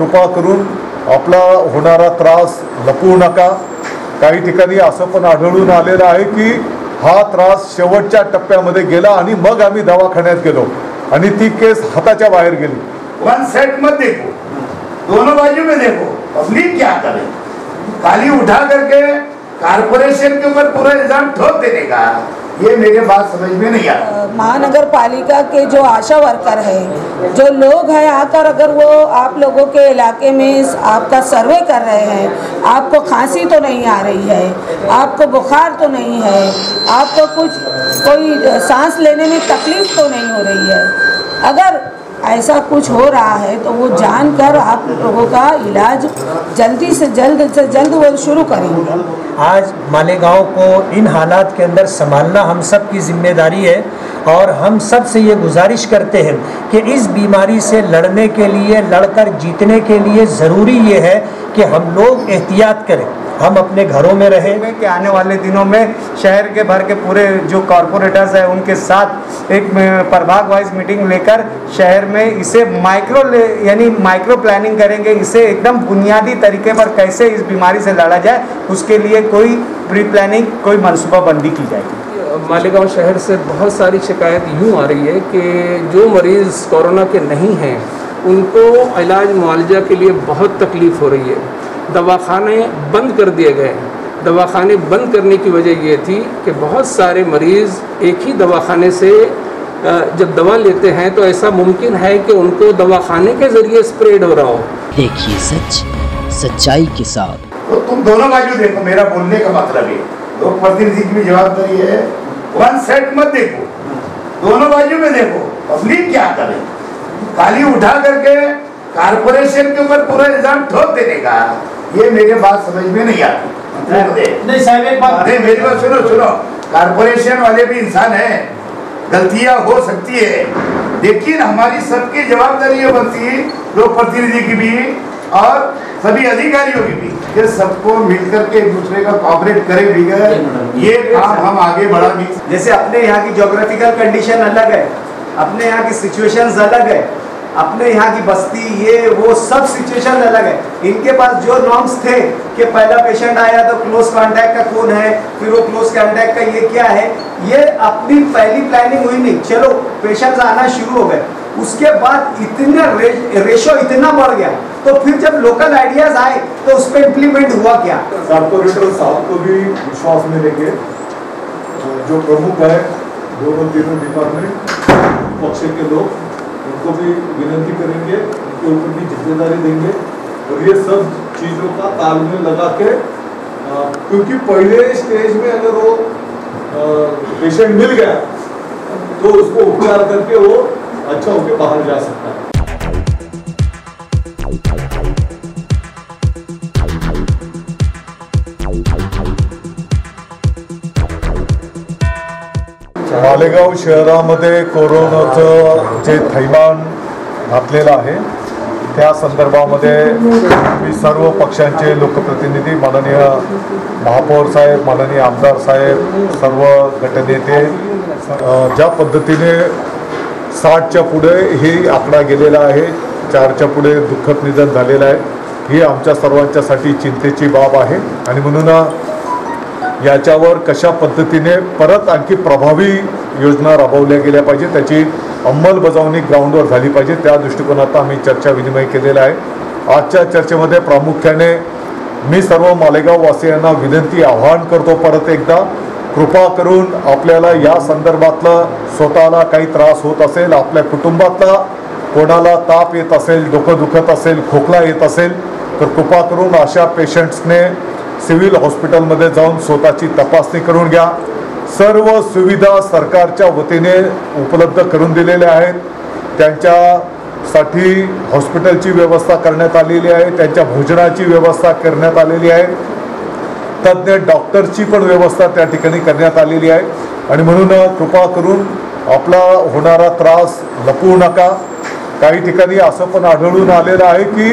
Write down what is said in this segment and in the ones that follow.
कृपा करून आपला होणारा त्रास लपवू नका। काही ठिकाणी असं पण आढळून आलेलं आहे की हा त्रास शेवटच्या टप्प्यामध्ये गेला आणि मग आम्ही दवाखान्यात गेलो आणि ती केस हाताच्या बाहेर गेली। वन सेट मत देखो, दोनों बाजू में देखो, पब्लिक क्या करे। खाली उठा करके कारपोरेशन के ऊपर पूरा इल्जाम ठोक देने का, ये मेरे बात समझ में नहीं आता। महानगर पालिका के जो आशा वर्कर है, जो लोग हैं आकर अगर वो आप लोगों के इलाके में आपका सर्वे कर रहे हैं, आपको खांसी तो नहीं आ रही है, आपको बुखार तो नहीं है, आपको कोई सांस लेने में तकलीफ तो नहीं हो रही है, अगर ऐसा कुछ हो रहा है तो वो जानकर आप लोगों का इलाज जल्दी से जल्द वो शुरू करेंगे। आज मालेगांव को इन हालात के अंदर संभालना हम सब की जिम्मेदारी है और हम सब से ये गुजारिश करते हैं कि इस बीमारी से लड़ने के लिए, लड़कर जीतने के लिए ज़रूरी ये है कि हम लोग एहतियात करें, हम अपने घरों में रहें। कि आने वाले दिनों में शहर के भर के पूरे जो कॉरपोरेटर्स हैं उनके साथ एक प्रभाग वाइज मीटिंग लेकर शहर में इसे माइक्रो प्लानिंग करेंगे, इसे एकदम बुनियादी तरीके पर कैसे इस बीमारी से लड़ा जाए उसके लिए कोई प्री प्लानिंग, कोई मनसूबाबंदी की जाएगी। मालेगांव शहर से बहुत सारी शिकायत यूँ आ रही है कि जो मरीज़ कोरोना के नहीं हैं उनको इलाज मुआवजा के लिए बहुत तकलीफ़ हो रही है। दवाखाने बंद कर दिए गए। दवाखाने बंद करने की वजह ये थी कि बहुत सारे मरीज़ एक ही दवाखाने से जब दवा लेते हैं तो ऐसा मुमकिन है कि उनको दवाखाने के ज़रिए स्प्रेड हो रहा हो। देखिए सच सच्चाई के साथ। तो तुम दोनों बाजू देखो, मेरा बोलने का मतलब है लोक प्रतिनिधि की भी जवाबदारी है। वन सेट मत देखो, दोनों बाजू में देखो, पब्लिक क्या करे। खाली उठा करके कारपोरेशन के ऊपर पूरा इल्जाम ठोक देने का, ये मेरे बात समझ में नहीं आती। नहीं साहब एक बात, नहीं मेरी बात सुनो, कारपोरेशन वाले भी इंसान हैं, गलतियां हो सकती है, लेकिन हमारी सबकी जवाबदारी बनती है, लोक प्रतिनिधि की भी और सभी अधिकारियों की भी, ये सबको मिलकर के एक दूसरे का कोऑपरेट करे भी ये काम हम आगे बढ़ा भी। जैसे अपने यहाँ की ज्योग्राफिकल कंडीशन अलग है, अपने यहाँ की सिचुएशंस अलग है, अपने यहाँ की बस्ती ये वो सब सिचुएशन अलग है। इनके पास जो नॉर्म्स थे कि पहला पेशेंट आया तो क्लोज कांटेक्ट का कौन है, फिर वो क्लोज कांटेक्ट का ये क्या है, ये अपनी पहली प्लानिंग हुई नहीं, चलो पेशेंट्स आना शुरू हो गए, उसके बाद इतना रेशो इतना बढ़ गया, तो फिर जब लोकल आइडियाज आए तो उस पर इम्प्लीमेंट हुआ क्या। कॉर्पोरेटर साहब को भी विश्वास में लेके जो प्रमुख है दोनों तीनों डिपार्टमेंट पक्ष के लोग, उनको भी विनती करेंगे, उनके ऊपर भी जिम्मेदारी देंगे और ये सब चीज़ों का तालमेल लगा के, क्योंकि पहले स्टेज में अगर वो पेशेंट मिल गया तो उसको उपचार करके वो अच्छा होकर बाहर जा सकता है। मालेगाव शहरामध्ये कोरोनाचं जे थैमान घातलेलं आहे त्या संदर्भामध्ये मी सर्व पक्षांचे लोकप्रतिनिधी, माननीय महापौर साहेब, माननीय आमदार साहेब, सर्व गटनेते ज्या पद्धतीने 60च्या पुढे ही आकडा गेलेला आहे, 4च्या पुढे दुःखद निधन झालेलं आहे, ही आमच्या सर्वांच्यासाठी चिंतेची बाब आहे आणि म्हणून याच्यावर कशा पद्धतीने परत आणखी प्रभावी योजना राबवल्या गेल्या पाहिजे, त्याची अंमलबजावणी ग्राउंडवर झाली पाहिजे, त्या दृष्टिकोनात आम्ही चर्चा विनिमय केलेला आहे। आजच्या चर्चेमध्ये प्रामुख्याने मी सर्व मालेगाव वासियांना विनंती आवाहन करतो, परत एकदा कृपा करून आपल्याला या संदर्भातलं स्वतःला काही त्रास होत असेल, आपल्या कुटुंबातला कोणाला ताप येत असेल, डोकं दुखत असेल, खोकला येत असेल तर कृपा करून अशा पेशंट्सने सिव्हिल हॉस्पिटलमध्ये जाऊन स्वतःची तपासणी करून घ्या। सर्व सुविधा सरकारच्या वतीने उपलब्ध करून दिलेल्या आहेत, त्यांच्यासाठी हॉस्पिटलची व्यवस्था करण्यात आलेली आहे, त्यांच्या भोजनाची व्यवस्था करण्यात आलेली आहे, तज्ञ डॉक्टरची पण व्यवस्था त्या ठिकाणी करण्यात आलेली आहे आणि म्हणून कृपा करून आपला होणारा त्रास लपवू नका। काही ठिकाणी असं पण आढळून आलेलं आहे की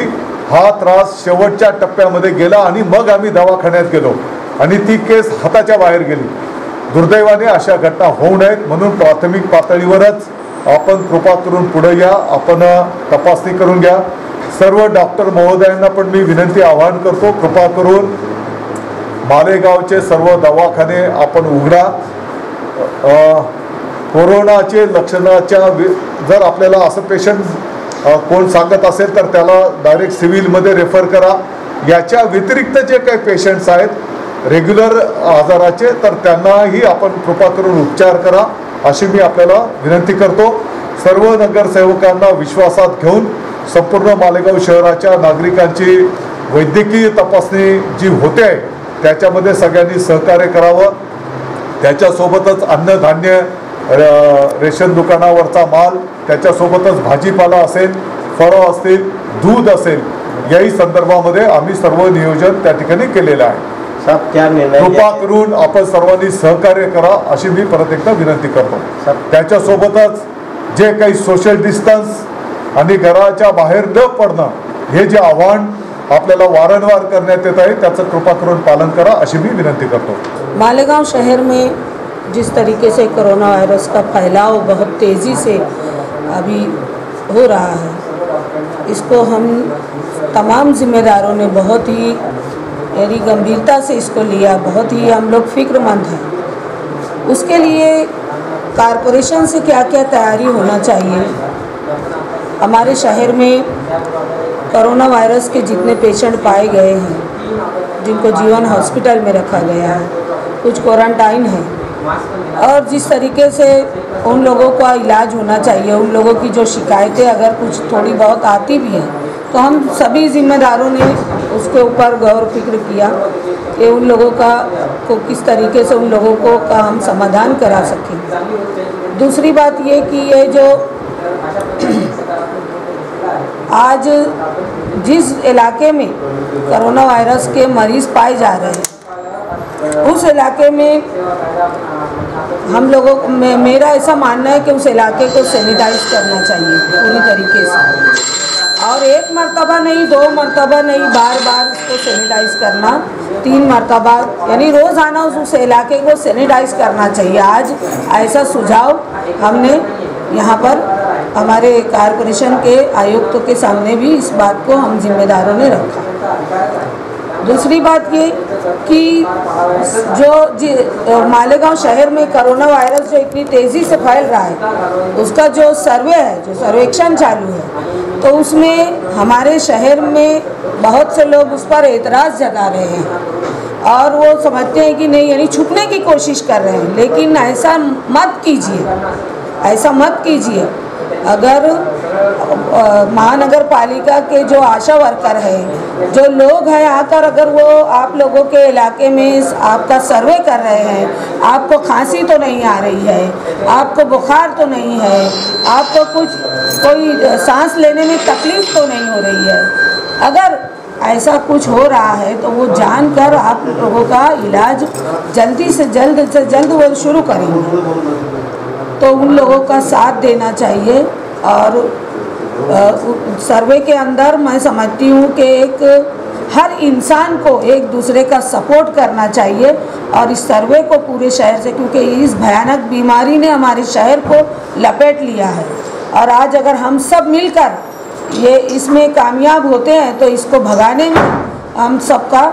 हा त्रास शेवटच्या टप्प्यामध्ये गेला आणि मग आम्ही दवाखान्यात गेलो आणि ती केस हाताच्या बाहेर गेली। दुर्दैवाने अशा घटना होऊ नयेत म्हणून प्राथमिक पातळीवरच आपण कृपा करून पुढे या, आपण तपासणी करून घ्या। सर्व डॉक्टर महोदयांना पण मी विनंती आवाहन करतो, कृपा करून मालेगावचे सर्व दवाखाने आपण उघडा. कोरोनाचे लक्षणाच्या जर आपल्याला असं पेशंट कोण सांगत असेल तर त्याला डायरेक्ट सिव्हिलमध्ये रेफर करा. याच्या व्यतिरिक्त जे काही पेशंट्स आहेत रेग्युलर आजाराचे तर त्यांनाही आपण कृपा करून उपचार करा अशी मी आपल्याला विनंती करतो. सर्व नगरसेवकांना विश्वासात घेऊन संपूर्ण मालेगाव शहराच्या नागरिकांची वैद्यकीय तपासणी जी होते आहे त्याच्यामध्ये सगळ्यांनी सहकार्य करावं. त्याच्यासोबतच अन्नधान्य, रेशन दुकानावरचा माल, त्याच्यासोबतच भाजीपाला असेल, फळं असतील, दूध असेल, याही संदर्भामध्ये आम्ही सर्व नियोजन त्या ठिकाणी केलेलं आहे. कृपा करून आपण सर्वांनी सहकार्य करा अशी मी परत एकदा विनंती करतो. त्याच्यासोबतच जे काही सोशल डिस्टन्स आणि घराच्या बाहेर न पडणं हे जे आव्हान आपल्याला वारंवार करण्यात येत आहे त्याचं कृपा करून पालन करा अशी मी विनंती करतो. मालेगांव शहर में जिस तरीके से कोरोना वायरस का फैलाव बहुत तेज़ी से अभी हो रहा है, इसको हम तमाम जिम्मेदारों ने बहुत ही यानी गंभीरता से इसको लिया, बहुत ही हम लोग फिक्रमंद हैं. उसके लिए कारपोरेशन से क्या क्या तैयारी होना चाहिए. हमारे शहर में कोरोना वायरस के जितने पेशेंट पाए गए हैं, जिनको जीवन हॉस्पिटल में रखा गया है, कुछ क्वारंटाइन है, और जिस तरीके से उन लोगों का इलाज होना चाहिए, उन लोगों की जो शिकायतें अगर कुछ थोड़ी बहुत आती भी हैं तो हम सभी जिम्मेदारों ने उसके ऊपर गौर फिक्र किया कि उन लोगों को किस तरीके से उन लोगों को का हम समाधान करा सकें. दूसरी बात ये कि ये जो आज जिस इलाके में कोरोना वायरस के मरीज़ पाए जा रहे हैं उस इलाके में हम लोगों को मेरा ऐसा मानना है कि उस इलाके को सैनिटाइज करना चाहिए पूरी तरीके से, और एक मर्तबा नहीं, 2 मर्तबा नहीं, बार बार उसको सैनिटाइज करना, 3 मर्तबा यानी रोज़ाना उस इलाके को सैनिटाइज करना चाहिए. आज ऐसा सुझाव हमने यहाँ पर हमारे कारपोरेशन के आयुक्तों के सामने भी इस बात को हम जिम्मेदारों ने रखा. दूसरी बात ये कि जो मालेगांव शहर में कोरोना वायरस जो इतनी तेज़ी से फैल रहा है उसका जो सर्वे है, जो सर्वेक्षण चालू है, तो उसमें हमारे शहर में बहुत से लोग उस पर एतराज़ जता रहे हैं और वो समझते हैं कि नहीं, यानी छुपने की कोशिश कर रहे हैं. लेकिन ऐसा मत कीजिए, ऐसा मत कीजिए. अगर महानगर पालिका के जो आशा वर्कर हैं, जो लोग हैं आकर अगर वो आप लोगों के इलाके में आपका सर्वे कर रहे हैं, आपको खांसी तो नहीं आ रही है, आपको बुखार तो नहीं है, आपको कोई सांस लेने में तकलीफ तो नहीं हो रही है, अगर ऐसा कुछ हो रहा है तो वो जानकर आप लोगों का इलाज जल्दी से जल्द वो शुरू करेंगे. तो उन लोगों का साथ देना चाहिए. और सर्वे के अंदर मैं समझती हूँ कि हर इंसान को एक दूसरे का सपोर्ट करना चाहिए और इस सर्वे को पूरे शहर से, क्योंकि इस भयानक बीमारी ने हमारे शहर को लपेट लिया है और आज अगर हम सब मिलकर ये इसमें कामयाब होते हैं तो इसको भगाने में हम सबका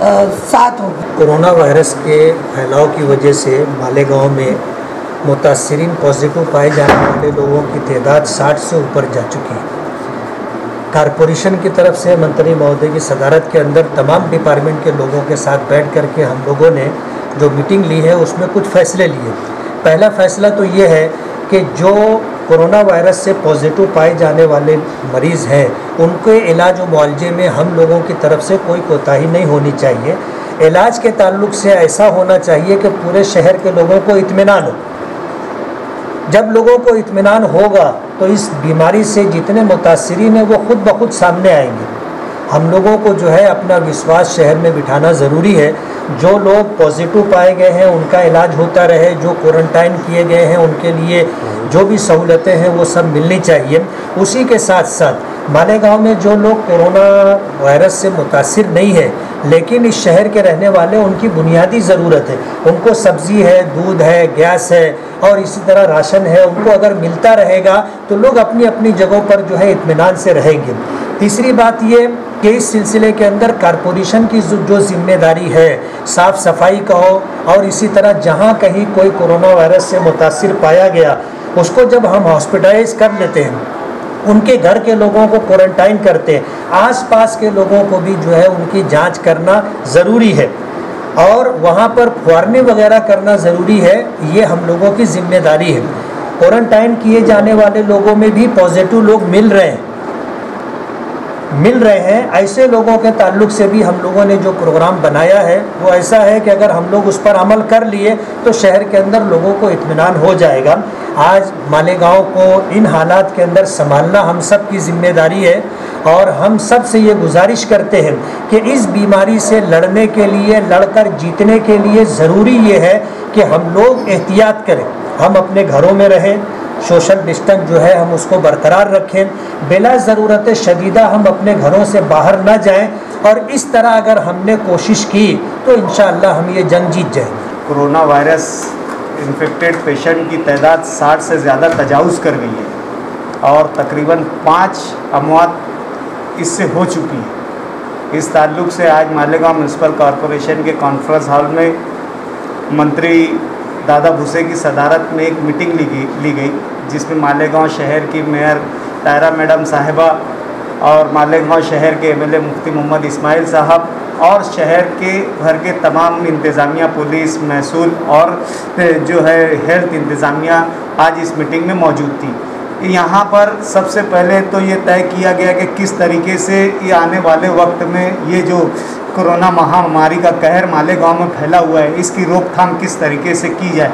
साथ होगा. कोरोना वायरस के फैलाव की वजह से मालेगांव में मुतासरीन पॉजिटिव पाए जाने वाले लोगों की तादाद 60 से ऊपर जा चुकी है. कारपोरेशन की तरफ से मंत्री महोदय की सदारत के अंदर तमाम डिपार्टमेंट के लोगों के साथ बैठ करके हम लोगों ने जो मीटिंग ली है उसमें कुछ फैसले लिए. पहला फैसला तो ये है कि जो कोरोना वायरस से पॉजिटिव पाए जाने वाले मरीज़ हैं उनके इलाज व मुआवजे में हम लोगों की तरफ से कोई कोताही नहीं होनी चाहिए. इलाज के ताल्लुक से ऐसा होना चाहिए कि पूरे शहर के लोगों को इत्मीनान हो. जब लोगों को इत्मीनान होगा तो इस बीमारी से जितने मुतासरीन हैं वो खुद ब खुद सामने आएंगे. हम लोगों को जो है अपना विश्वास शहर में बिठाना ज़रूरी है. जो लोग पॉजिटिव पाए गए हैं उनका इलाज होता रहे, जो क्वारंटाइन किए गए हैं उनके लिए जो भी सहूलतें हैं वो सब मिलनी चाहिए. उसी के साथ साथ मालेगांव में जो लोग कोरोना वायरस से मुतासिर नहीं है लेकिन इस शहर के रहने वाले, उनकी बुनियादी ज़रूरत है, उनको सब्ज़ी है, दूध है, गैस है और इसी तरह राशन है, उनको अगर मिलता रहेगा तो लोग अपनी अपनी जगहों पर जो है इत्मीनान से रहेंगे। तीसरी बात ये कि इस सिलसिले के अंदर कारपोरेशन की जो जिम्मेदारी है, साफ़ सफाई का हो और इसी तरह जहाँ कहीं कोई कोरोना वायरस से मुतासिर पाया गया उसको जब हम हॉस्पिटलाइज कर लेते हैं, उनके घर के लोगों को क्वारंटाइन करते हैं, आसपास के लोगों को भी जो है उनकी जांच करना ज़रूरी है और वहाँ पर क्वारंटाइन वगैरह करना ज़रूरी है। ये हम लोगों की जिम्मेदारी है। क्वारंटाइन किए जाने वाले लोगों में भी पॉजिटिव लोग मिल रहे हैं। ऐसे लोगों के ताल्लुक से भी हम लोगों ने जो प्रोग्राम बनाया है वो ऐसा है कि अगर हम लोग उस पर अमल कर लिए तो शहर के अंदर लोगों को इत्मीनान हो जाएगा। आज मालेगांव को इन हालात के अंदर संभालना हम सब की जिम्मेदारी है और हम सब से ये गुजारिश करते हैं कि इस बीमारी से लड़ने के लिए, लड़कर जीतने के लिए ज़रूरी ये है कि हम लोग एहतियात करें, हम अपने घरों में रहें, सोशल डिस्टेंस जो है हम उसको बरकरार रखें, बिला ज़रूरत शदीदा हम अपने घरों से बाहर ना जाएं और इस तरह अगर हमने कोशिश की तो इंशाअल्लाह हम ये जंग जीत जाएंगे। कोरोना वायरस इन्फेक्टेड पेशेंट की तादाद 60 से ज़्यादा तजावुज़ कर गई है और तकरीबन 5 अमवात इससे हो चुकी है। इस ताल्लुक़ से आज मालेगांव म्यूनसिपल कॉरपोरेशन के कॉन्फ्रेंस हॉल में मंत्री दादा भूसे की सदारत में एक मीटिंग ली गई जिसमें मालेगांव शहर की मेयर तायरा मैडम साहिबा और मालेगांव शहर के एमएलए मुफ्ती मोहम्मद इस्माइल साहब और शहर के भर के तमाम इंतज़ामिया, पुलिस, महसूल और जो है हेल्थ इंतज़ामिया आज इस मीटिंग में मौजूद थी। यहाँ पर सबसे पहले तो ये तय किया गया कि किस तरीके से ये आने वाले वक्त में ये जो कोरोना महामारी का कहर मालेगांव में फैला हुआ है, इसकी रोकथाम किस तरीके से की जाए।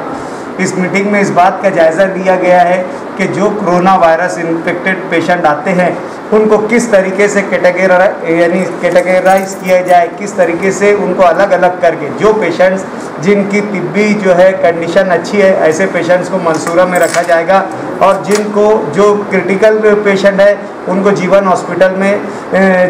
इस मीटिंग में इस बात का जायज़ा लिया गया है कि जो कोरोना वायरस इन्फेक्टेड पेशेंट आते हैं उनको किस तरीके से कैटेगराइज किया जाए, किस तरीके से उनको अलग अलग करके जो पेशेंट्स जिनकी तिब्बी जो है कंडीशन अच्छी है ऐसे पेशेंट्स को मंसूरा में रखा जाएगा और जिनको जो क्रिटिकल पेशेंट है उनको जीवन हॉस्पिटल में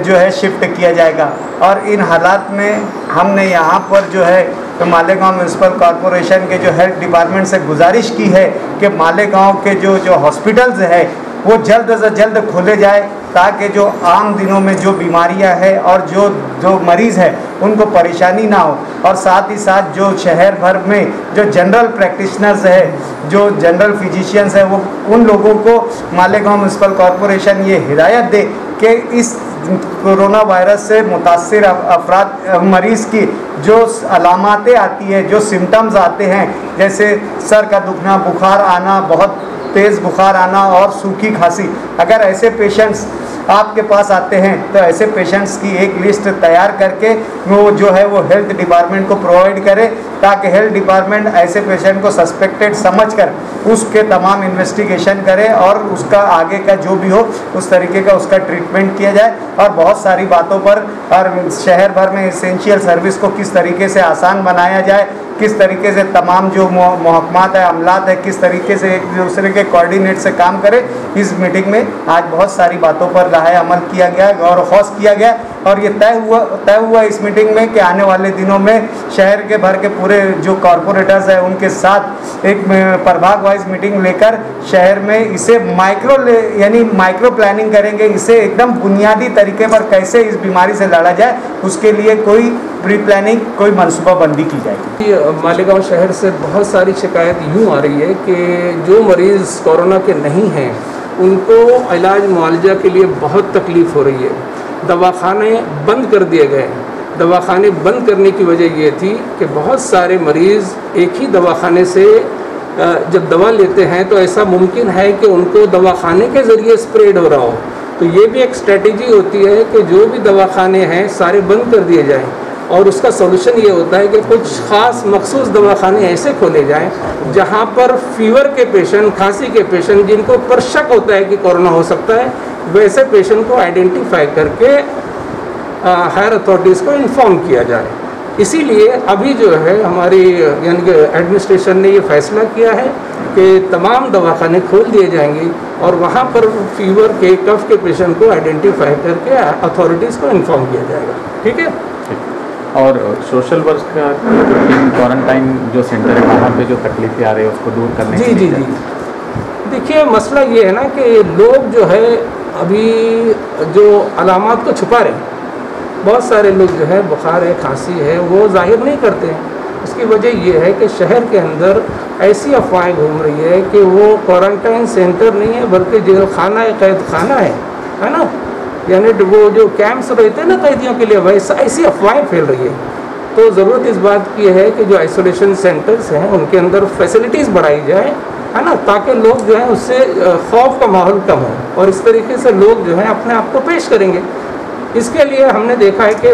जो है शिफ्ट किया जाएगा। और इन हालात में हमने यहाँ पर जो है तो मालेगांव म्यूनसिपल कॉरपोरेशन के जो हेल्थ डिपार्टमेंट से गुजारिश की है कि मालेगांव के जो हॉस्पिटल्स है वो जल्द से जल्द खोले जाए ताकि जो आम दिनों में जो बीमारियां हैं और जो मरीज़ है उनको परेशानी ना हो और साथ ही साथ जो शहर भर में जो जनरल प्रैक्टिशनर्स है, जो जनरल फिजिशियंस है, वो उन लोगों को मालेगांव म्यूनसिपल कॉरपोरेशन ये हिदायत दे कि इस कोरोना वायरस से मुतासिर अफराद मरीज़ की जो अलामतें आती हैं, जो सिम्टम्स आते हैं, जैसे सर का दुखना, बुखार आना, बहुत तेज़ बुखार आना और सूखी खांसी, अगर ऐसे पेशेंट्स आपके पास आते हैं तो ऐसे पेशेंट्स की एक लिस्ट तैयार करके वो जो है वो हेल्थ डिपार्टमेंट को प्रोवाइड करे ताकि हेल्थ डिपार्टमेंट ऐसे पेशेंट को सस्पेक्टेड समझकर उसके तमाम इन्वेस्टिगेशन करे और उसका आगे का जो भी हो उस तरीके का उसका ट्रीटमेंट किया जाए। और बहुत सारी बातों पर और शहर भर में एसेंशियल सर्विस को किस तरीके से आसान बनाया जाए, किस तरीके से तमाम जो महकमात है, अमलात है, किस तरीके से एक दूसरे के कोऑर्डिनेट से काम करे, इस मीटिंग में आज बहुत सारी बातों पर राय अमल किया गया, गौर खौस किया गया और ये तय हुआ इस मीटिंग में कि आने वाले दिनों में शहर के भर के पूरे जो कॉरपोरेटर्स हैं उनके साथ एक प्रभाग वाइज मीटिंग लेकर शहर में इसे माइक्रो प्लानिंग करेंगे, इसे एकदम बुनियादी तरीके पर कैसे इस बीमारी से लड़ा जाए उसके लिए कोई प्री प्लानिंग, कोई मनसूबाबंदी की जाएगी। मालेगांव शहर से बहुत सारी शिकायत यूँ आ रही है कि जो मरीज़ कोरोना के नहीं हैं उनको इलाज मुआवजा के लिए बहुत तकलीफ़ हो रही है। दवाखाने बंद कर दिए गए। दवाखाने बंद करने की वजह ये थी कि बहुत सारे मरीज़ एक ही दवाखाने से जब दवा लेते हैं तो ऐसा मुमकिन है कि उनको दवाखाने के ज़रिए स्प्रेड हो रहा हो। तो ये भी एक स्ट्रेटजी होती है कि जो भी दवाखाने हैं सारे बंद कर दिए जाएँ और उसका सॉल्यूशन ये होता है कि कुछ ख़ास मखसूस दवाखाने ऐसे खोले जाएं जहां पर फीवर के पेशेंट, खांसी के पेशेंट जिनको पर शक होता है कि कोरोना हो सकता है, वैसे पेशेंट को आइडेंटिफाई करके हायर अथॉरिटीज़ को इन्फॉर्म किया जाए। इसीलिए अभी जो है हमारी यानी कि एडमिनिस्ट्रेशन ने ये फैसला किया है कि तमाम दवाखाने खोल दिए जाएंगे और वहाँ पर फीवर के कफ के पेशेंट को आइडेंटिफाई करके अथॉरिटीज़ को इन्फॉर्म किया जाएगा। ठीक है। और सोशल वर्क का क्वारंटाइन जो सेंटर है वहाँ पे जो तकलीफें आ रही है उसको दूर करने जी जी जी देखिए मसला ये है ना कि लोग जो है अभी जो अलामात को छुपा रहे हैं, बहुत सारे लोग जो है बुखार है खांसी है वो जाहिर नहीं करते हैं। उसकी वजह ये है कि शहर के अंदर ऐसी अफवाहें घूम रही है कि वो क्वारंटाइन सेंटर नहीं है बल्कि जेल खाना है, कैद खाना है ना, यानी वो जो कैंप्स रहते हैं ना कैदियों के लिए, वैसा ऐसी अफवाहें फैल रही है। तो ज़रूरत इस बात की है कि जो आइसोलेशन सेंटर्स हैं उनके अंदर फैसिलिटीज़ बढ़ाई जाए, है ना, ताकि लोग जो है उससे खौफ का माहौल कम हो और इस तरीके से लोग जो है अपने आप को पेश करेंगे। इसके लिए हमने देखा है कि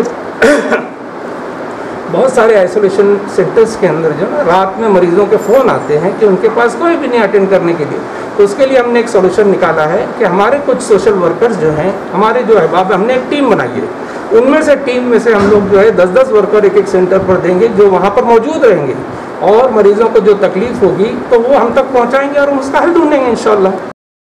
बहुत सारे आइसोलेशन सेंटर्स के अंदर जो है रात में मरीज़ों के फ़ोन आते हैं कि उनके पास कोई भी नहीं अटेंड करने के लिए। तो उसके लिए हमने एक सोल्यूशन निकाला है कि हमारे कुछ सोशल वर्कर्स जो हैं, हमारे जो अहबाब, हमने एक टीम बनाई है। उनमें से टीम में से हम लोग जो है 10-10 वर्कर एक सेंटर पर देंगे जो वहाँ पर मौजूद रहेंगे और मरीज़ों को जो तकलीफ़ होगी तो वो हम तक पहुँचाएँगे और उसका हल ढूंढेंगे इंशाअल्लाह।